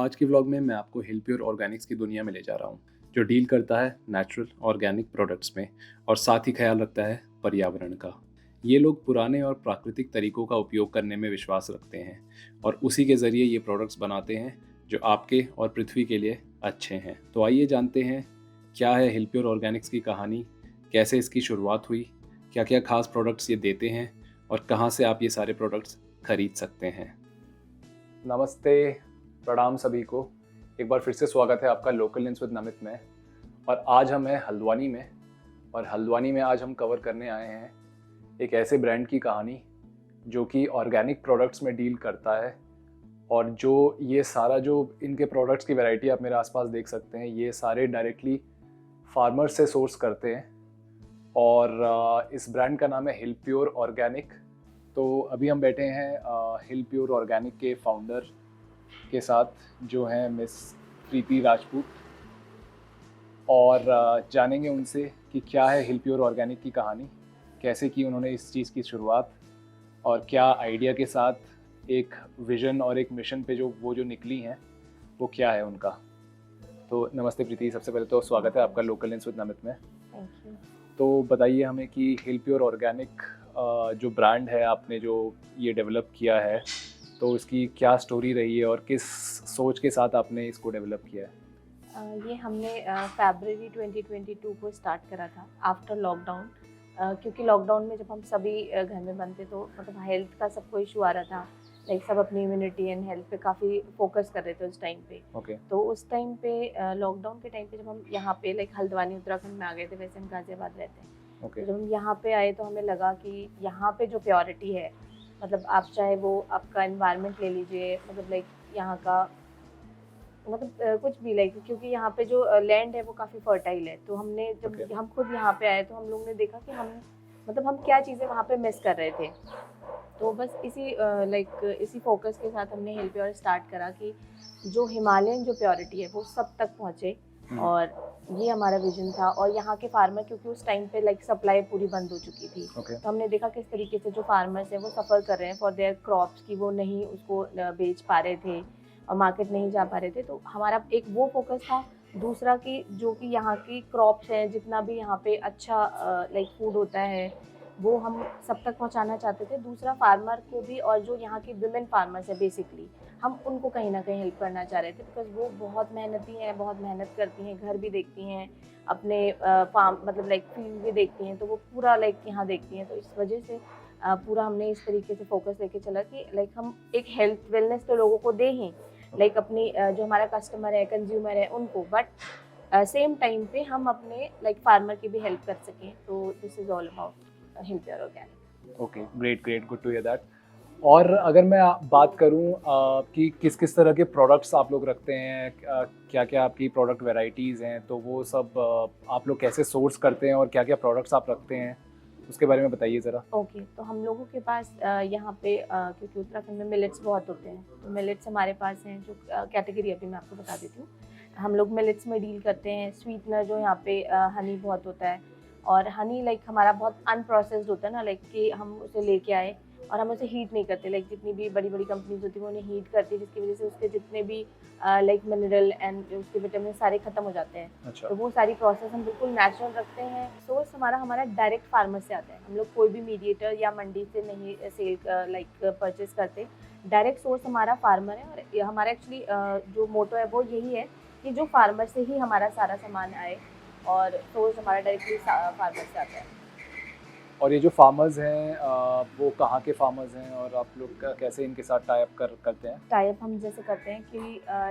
आज के व्लॉग में मैं आपको हिल प्योर ऑर्गेनिक्स की दुनिया में ले जा रहा हूँ, जो डील करता है नेचुरल ऑर्गेनिक प्रोडक्ट्स में और साथ ही ख्याल रखता है पर्यावरण का। ये लोग पुराने और प्राकृतिक तरीकों का उपयोग करने में विश्वास रखते हैं और उसी के ज़रिए ये प्रोडक्ट्स बनाते हैं जो आपके और पृथ्वी के लिए अच्छे हैं। तो आइए जानते हैं क्या है हिल प्योर ऑर्गेनिक्स की कहानी, कैसे इसकी शुरुआत हुई, क्या क्या खास प्रोडक्ट्स ये देते हैं और कहाँ से आप ये सारे प्रोडक्ट्स खरीद सकते हैं। नमस्ते, प्रणाम सभी को। एक बार फिर से स्वागत है आपका लोकल न्यूज़ विद नमित में। और आज हम हैं हल्द्वानी में, और हल्द्वानी में आज हम कवर करने आए हैं एक ऐसे ब्रांड की कहानी जो कि ऑर्गेनिक प्रोडक्ट्स में डील करता है। और जो ये सारा जो इनके प्रोडक्ट्स की वैरायटी आप मेरे आसपास देख सकते हैं, ये सारे डायरेक्टली फार्मर से सोर्स करते हैं। और इस ब्रांड का नाम है हिल प्योर ऑर्गेनिक। तो अभी हम बैठे हैं हिल प्योर ऑर्गेनिक के फाउंडर के साथ, जो हैं मिस प्रीति राजपूत, और जानेंगे उनसे कि क्या है हिल प्योर ऑर्गेनिक की कहानी, कैसे की उन्होंने इस चीज़ की शुरुआत, और क्या आइडिया के साथ एक विजन और एक मिशन पे जो निकली हैं वो क्या है उनका। तो नमस्ते प्रीति, सबसे पहले तो स्वागत है आपका लोकल न्यूज़ विद नमित में। Thank you. तो बताइए हमें कि हिल प्योर ऑर्गेनिक जो ब्रांड है आपने जो ये डेवलप किया है, तो इसकी क्या स्टोरी रही है और किस सोच के साथ आपने इसको डेवलप किया है। ये हमने फरवरी 2022 को स्टार्ट करा था आफ्टर लॉकडाउन, क्योंकि लॉकडाउन में जब हम सभी घर में बंद थे तो मतलब हेल्थ का सबको इशू आ रहा था। लाइक सब अपनी इम्यूनिटी एंड हेल्थ पे काफ़ी फोकस कर रहे थे उस टाइम पे। ओके। तो उस टाइम पे लॉकडाउन के टाइम पे जब हम यहाँ पे लाइक हल्द्वानी उत्तराखंड में आ गए थे, वैसे हम गाजियाबाद रहते हैं। ओके। तो जब हम यहाँ पे आए तो हमें लगा कि यहाँ पे जो प्योरिटी है, मतलब आप चाहे वो आपका एनवायरनमेंट ले लीजिए, मतलब लाइक यहाँ का मतलब कुछ भी लाइक, क्योंकि यहाँ पे जो लैंड है वो काफ़ी फर्टाइल है। तो हमने जब Okay. हम खुद यहाँ पे आए तो हम लोग ने देखा कि हम क्या चीज़ें वहाँ पे मिस कर रहे थे। तो बस इसी लाइक इसी फोकस के साथ हमने हिल प्योर स्टार्ट करा कि जो हिमालयन जो प्योरिटी है वो सब तक पहुँचे। और ये हमारा विजन था। और यहाँ के फार्मर, क्योंकि उस टाइम पे लाइक सप्लाई पूरी बंद हो चुकी थी। Okay. तो हमने देखा किस तरीके से जो फार्मर्स हैं वो सफ़र कर रहे हैं फॉर देयर क्रॉप्स, की वो नहीं उसको बेच पा रहे थे और मार्केट नहीं जा पा रहे थे। तो हमारा एक वो फोकस था। दूसरा कि जो कि यहाँ की क्रॉप्स हैं, जितना भी यहाँ पे अच्छा लाइक फूड होता है वो हम सब तक पहुँचाना चाहते थे। दूसरा फार्मर को भी, और जो यहाँ की विमेन फार्मर्स है बेसिकली, हम उनको कहीं ना कहीं हेल्प करना चाह रहे थे, बिकॉज वो बहुत मेहनती हैं, बहुत मेहनत करती हैं, घर भी देखती हैं, अपने फार्म मतलब लाइक फील्ड भी देखती हैं, तो वो पूरा लाइक यहाँ देखती हैं। तो इस वजह से पूरा हमने इस तरीके से फोकस लेके चला कि लाइक हम एक हेल्थ वेलनेस तो लोगों को दे ही, लाइक अपनी जो हमारा कस्टमर है, कंज्यूमर है, उनको, बट सेम टाइम पे हम अपने लाइक फार्मर की भी हेल्प कर सकें। तो this is all about Hill Pure Organic. Okay, great, good to hear that. और अगर मैं बात करूं कि किस किस तरह के प्रोडक्ट्स आप लोग रखते हैं, क्या क्या आपकी प्रोडक्ट वैरायटीज़ हैं, तो वो सब आप लोग कैसे सोर्स करते हैं और क्या क्या प्रोडक्ट्स आप रखते हैं, उसके बारे में बताइए ज़रा। ओके, तो हम लोगों के पास यहाँ पे क्योंकि उत्तराखंड में मिलेट्स बहुत होते हैं, तो मिलेट्स हमारे पास हैं। जो कैटेगरी अभी मैं आपको बता देती हूँ, हम लोग मिलेट्स में डील करते हैं। स्वीटनर जो यहाँ पे हनी बहुत होता है, और हनी लाइक हमारा बहुत अनप्रोसेस्ड होता है ना, लाइक कि हम उसे लेके आए और हम उसे हीट नहीं करते। लाइक जितनी भी बड़ी बड़ी कंपनीज होती हैं वो उन्हें हीट करती है, जिसकी वजह से उसके जितने भी लाइक मिनरल एंड उसके विटामिन सारे खत्म हो जाते हैं। अच्छा। तो वो सारी प्रोसेस हम बिल्कुल नेचुरल रखते हैं। सोर्स हमारा डायरेक्ट फार्मर से आता है। हम लोग कोई भी मीडिएटर या मंडी से नहीं सेल लाइक परचेस करते। डायरेक्ट सोर्स हमारा फार्मर है। और हमारा एक्चुअली जो मोटो है वो यही है कि जो फार्मर से ही हमारा सारा सामान आए, और सोर्स हमारा डायरेक्टली फार्मर से आता है। और ये जो फार्मर्स हैं वो कहाँ के फार्मर्स हैं और आप लोग कैसे इनके साथ टाई अप करते हैं। टाइप हम जैसे करते हैं कि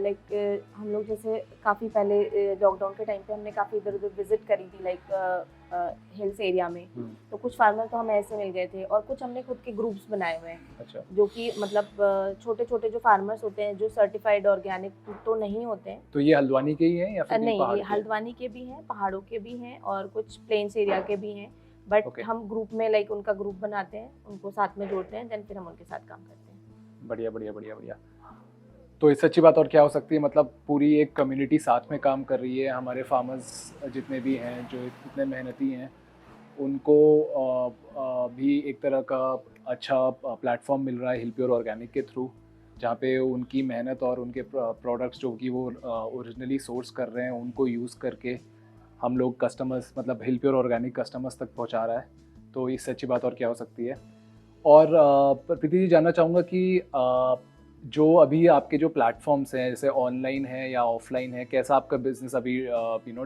लाइक हम लोग जैसे काफ़ी पहले लॉकडाउन के टाइम पे हमने काफ़ी इधर उधर विजिट करी थी, लाइक हिल्स एरिया में। तो कुछ फार्मर तो हमें ऐसे मिल गए थे, और कुछ हमने खुद के ग्रुप्स बनाए हुए हैं। अच्छा। जो कि मतलब छोटे छोटे जो फार्मर्स होते हैं, जो सर्टिफाइड ऑर्गेनिक तो नहीं होते हैं। तो ये हल्द्वानी के ही हैं या फिर नहीं, पहाड़ ये के? हल्द्वानी के भी हैं, पहाड़ों के भी हैं, और कुछ प्लेन्स एरिया के भी हैं। But Okay. हम ग्रुप में लाइक उनका ग्रुप बनाते हैं, उनको साथ में जोड़ते हैं, देन फिर हम उनके साथ काम करते हैं। बढ़िया बढ़िया बढ़िया बढ़िया। तो इससे अच्छी बात और क्या हो सकती है, मतलब पूरी एक कम्युनिटी साथ में काम कर रही है। हमारे फार्मर्स जितने भी हैं जो इतने मेहनती हैं, उनको भी एक तरह का अच्छा प्लेटफॉर्म मिल रहा है हिल प्योर ऑर्गेनिक के थ्रू। जहाँ पे उनकी मेहनत और उनके प्रोडक्ट्स जो कि वो ओरिजिनली सोर्स कर रहे हैं उनको यूज़ करके हम लोग कस्टमर्स मतलब हिल प्योर ऑर्गेनिक कस्टमर्स तक पहुँचा रहा है, तो इससे अच्छी बात और क्या हो सकती है। और प्रीति जी जानना चाहूँगा कि जो अभी आपके जो प्लेटफॉर्म्स हैं जैसे ऑनलाइन है या ऑफलाइन है, कैसा आपका बिजनेस अभी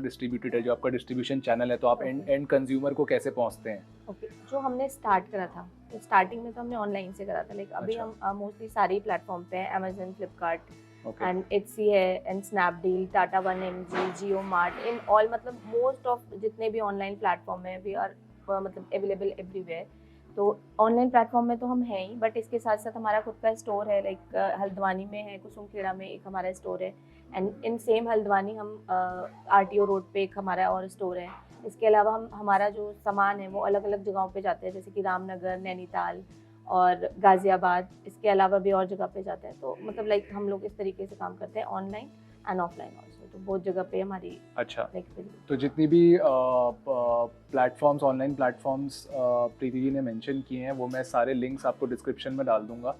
डिस्ट्रीब्यूटेड है, जो आपका डिस्ट्रीब्यूशन चैनल है, तो आप एंड कंज्यूमर को कैसे पहुँचते हैं? ओके, जो हमने स्टार्ट करा था तो स्टार्टिंग में तो हमने ऑनलाइन से करा था, लाइक अभी अच्छा। हम मोस्टली सारे ही प्लेटफॉर्म पे हैं, Amazon, Flipkart okay. And Etsy है and Snapdeal, Tata one MG, Jio mart, in all, मतलब मोस्ट ऑफ जितने भी ऑनलाइन प्लेटफॉर्म है वी आर मतलब अवेलेबल एवरीवेयर। तो ऑनलाइन प्लेटफॉर्म में तो हम हैं ही, बट इसके साथ साथ हमारा खुद का स्टोर है, लाइक हल्द्वानी में है, कुसुमखेड़ा में एक हमारा स्टोर है, एंड इन सेम हल्द्वानी हम आरटीओ रोड पे एक हमारा और स्टोर है। इसके अलावा हम हमारा जो सामान है वो अलग अलग जगहों पे जाते हैं, जैसे कि रामनगर, नैनीताल और गाज़ियाबाद, इसके अलावा भी और जगह पे जाते हैं। तो मतलब लाइक हम लोग इस तरीके से काम करते हैं, ऑनलाइन एंड ऑफलाइन ऑल्सो, तो बहुत जगह पे हमारी अच्छा, लाइक। तो जितनी भी platforms online platforms Preeti ji ने मेंशन किए हैं वो मैं सारे लिंक्स आपको डिस्क्रिप्शन में डाल दूंगा।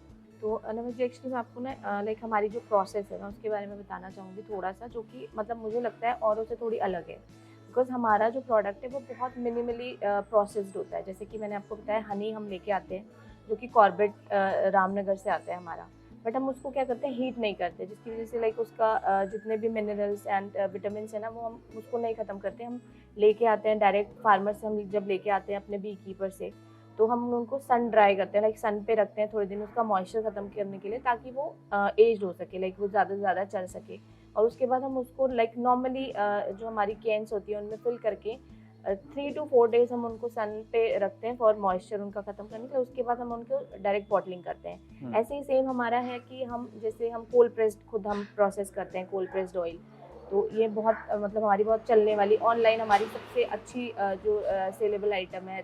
तो नमित जी, एक्चुअली मैं आपको ना लाइक हमारी जो प्रोसेस है ना उसके बारे में बताना चाहूँगी थोड़ा सा, जो कि मतलब मुझे लगता है औरों से थोड़ी अलग है, बिकॉज हमारा जो प्रोडक्ट है वो बहुत मिनिमली प्रोसेस्ड होता है। जैसे कि मैंने आपको बताया, हनी हम लेके आते हैं जो कि कॉर्बेट रामनगर से आता है हमारा, बट हम उसको क्या करते हैं, हीट नहीं करते, जिसकी वजह से लाइक उसका जितने भी मिनरल्स एंड विटामिन है ना वो हम उसको नहीं ख़त्म करते। हम लेके आते हैं डायरेक्ट फार्मर से, हम जब लेके आते हैं अपने बी कीपर से, तो हम उनको सन ड्राई करते हैं, लाइक सन पे रखते हैं थोड़े दिन उसका मॉइस्चर ख़त्म करने के लिए, ताकि वो एज्ड हो सके, लाइक वो ज़्यादा से ज़्यादा चल सके। और उसके बाद हम उसको लाइक नॉर्मली जो हमारी कैंस होती है उनमें फिल करके 3 to 4 डेज हम उनको सन पे रखते हैं फॉर मॉइस्चर उनका ख़त्म करने के लिए। उसके बाद हम उनको डायरेक्ट बॉटलिंग करते हैं। ऐसे ही सेम हमारा है कि हम जैसे हम कोल्ड प्रेस्ड खुद हम प्रोसेस करते हैं, कोल्ड प्रेस्ड ऑयल। तो ये बहुत मतलब हमारी बहुत चलने वाली ऑनलाइन हमारी सबसे अच्छी जो सेलेबल आइटम है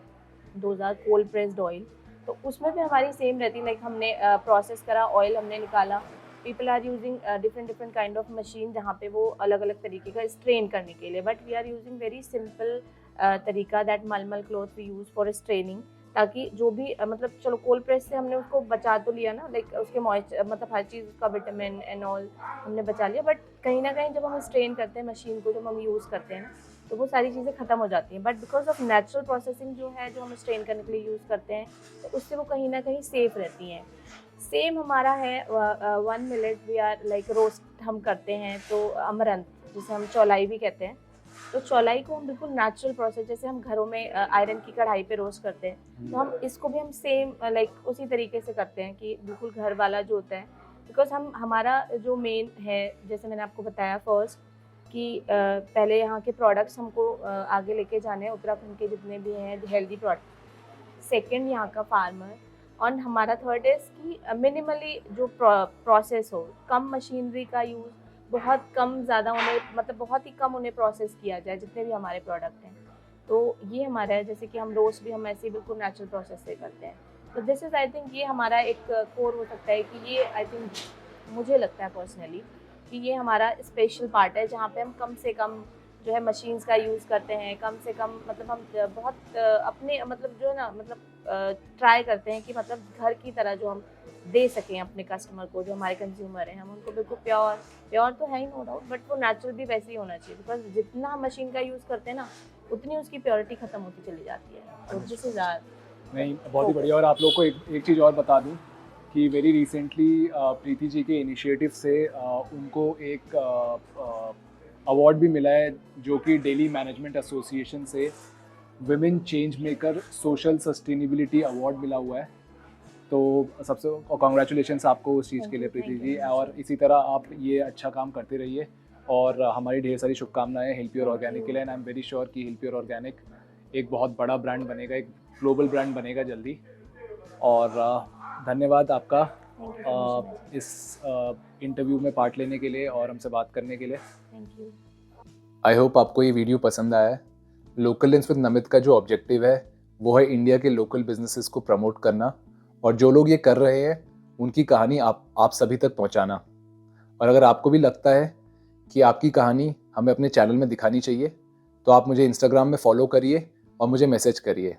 2000 कोल्ड प्रेस्ड ऑयल। तो उसमें भी हमारी सेम रहती है, लाइक हमने प्रोसेस करा, ऑयल हमने निकाला, people are using different kind of machine जहाँ पे वो अलग अलग तरीके का स्ट्रेन करने के लिए, but we are using very simple तरीका, दैट मलमल cloth we use for straining, ताकि जो भी मतलब चलो कोल्ड प्रेस से हमने उसको बचा तो लिया ना, लाइक उसके मॉइस्चर मतलब हर चीज़ उसका विटामिन एंड ऑल हमने बचा लिया, बट कहीं ना कहीं जब हम स्ट्रेन करते हैं मशीन को, जब हम यूज़ करते हैं ना, तो वो सारी चीज़ें ख़त्म हो जाती हैं। But because of natural processing जो है, जो हम स्ट्रेन करने के लिए यूज़ करते हैं, तो उससे वो कहीं ना कहीं सेफ़ रहती हैं। सेम हमारा है 1 minute we are like roast हम करते हैं, तो अमरंत जिसे हम चौलाई भी कहते हैं, तो चौलाई को हम बिल्कुल नेचुरल प्रोसेस, जैसे हम घरों में आयरन की कढ़ाई पे रोस्ट करते हैं, तो हम इसको भी हम सेम लाइक उसी तरीके से करते हैं कि बिल्कुल घर वाला जो होता है। बिकॉज हम हमारा जो मेन है, जैसे मैंने आपको बताया फर्स्ट कि पहले यहाँ के प्रोडक्ट्स हमको आगे लेके जाने हैं, उत्तराखंड के जितने भी हैं हेल्दी प्रोडक्ट। सेकेंड यहाँ का फार्मर, और हमारा थर्ड इज़ कि मिनिमली जो प्रोसेस हो, कम मशीनरी का यूज़, बहुत कम ज़्यादा उन्हें मतलब बहुत ही कम उन्हें प्रोसेस किया जाए जितने भी हमारे प्रोडक्ट हैं। तो ये हमारा है, जैसे कि हम रोस्ट भी हम ऐसे ही बिल्कुल नेचुरल प्रोसेस से करते हैं। तो दिस इज़ आई थिंक ये हमारा एक कोर हो सकता है कि ये आई थिंक मुझे लगता है पर्सनली कि ये हमारा स्पेशल पार्ट है, जहाँ पे हम कम से कम जो है मशीन्स का यूज़ करते हैं, कम से कम मतलब हम बहुत अपने मतलब जो है ना मतलब ट्राई करते हैं कि मतलब घर की तरह जो हम दे सकें अपने कस्टमर को, जो हमारे कंज्यूमर हैं, हम उनको बिल्कुल प्योर तो है ही नो डाउट, बट वो नेचुरल भी वैसे ही होना चाहिए, बिकॉज जितना हम मशीन का यूज़ करते हैं ना, उतनी उसकी प्योरिटी ख़त्म होती चली जाती है। तो दिस इज़ आवर नहीं, बहुत ही बढ़िया। और आप लोग को एक चीज़ और बता दूं कि वेरी रिसेंटली प्रीति जी के इनिशिएटिव से उनको एक अवार्ड भी मिला है, जो कि डेली मैनेजमेंट एसोसिएशन से women change maker social sustainability award मिला हुआ है। तो सबसे कॉन्ग्रेचुलेशंस आपको उस चीज़ के लिए प्रीति जी, और इसी तरह आप ये अच्छा काम करते रहिए, और हमारी ढेर सारी शुभकामनाएं हिल प्योर ऑर्गेनिक के लिए। And I am very sure कि हिल प्योर ऑर्गेनिक एक बहुत बड़ा ब्रांड बनेगा, एक ग्लोबल ब्रांड बनेगा जल्दी। और धन्यवाद आपका इस इंटरव्यू में पार्ट लेने के लिए और हमसे बात करने के लिए। Thank you. आई होप आपको ये वीडियो पसंद आया है। लोकल लेंस विद नमित का जो ऑब्जेक्टिव है वो है इंडिया के लोकल बिजनेसेस को प्रमोट करना, और जो लोग ये कर रहे हैं उनकी कहानी आप सभी तक पहुंचाना। और अगर आपको भी लगता है कि आपकी कहानी हमें अपने चैनल में दिखानी चाहिए, तो आप मुझे इंस्टाग्राम में फॉलो करिए और मुझे मैसेज करिए।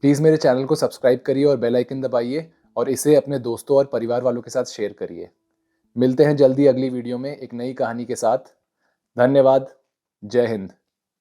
प्लीज़ मेरे चैनल को सब्सक्राइब करिए और बेल आइकन दबाइए, और इसे अपने दोस्तों और परिवार वालों के साथ शेयर करिए। मिलते हैं जल्दी अगली वीडियो में एक नई कहानी के साथ। धन्यवाद। जय हिंद।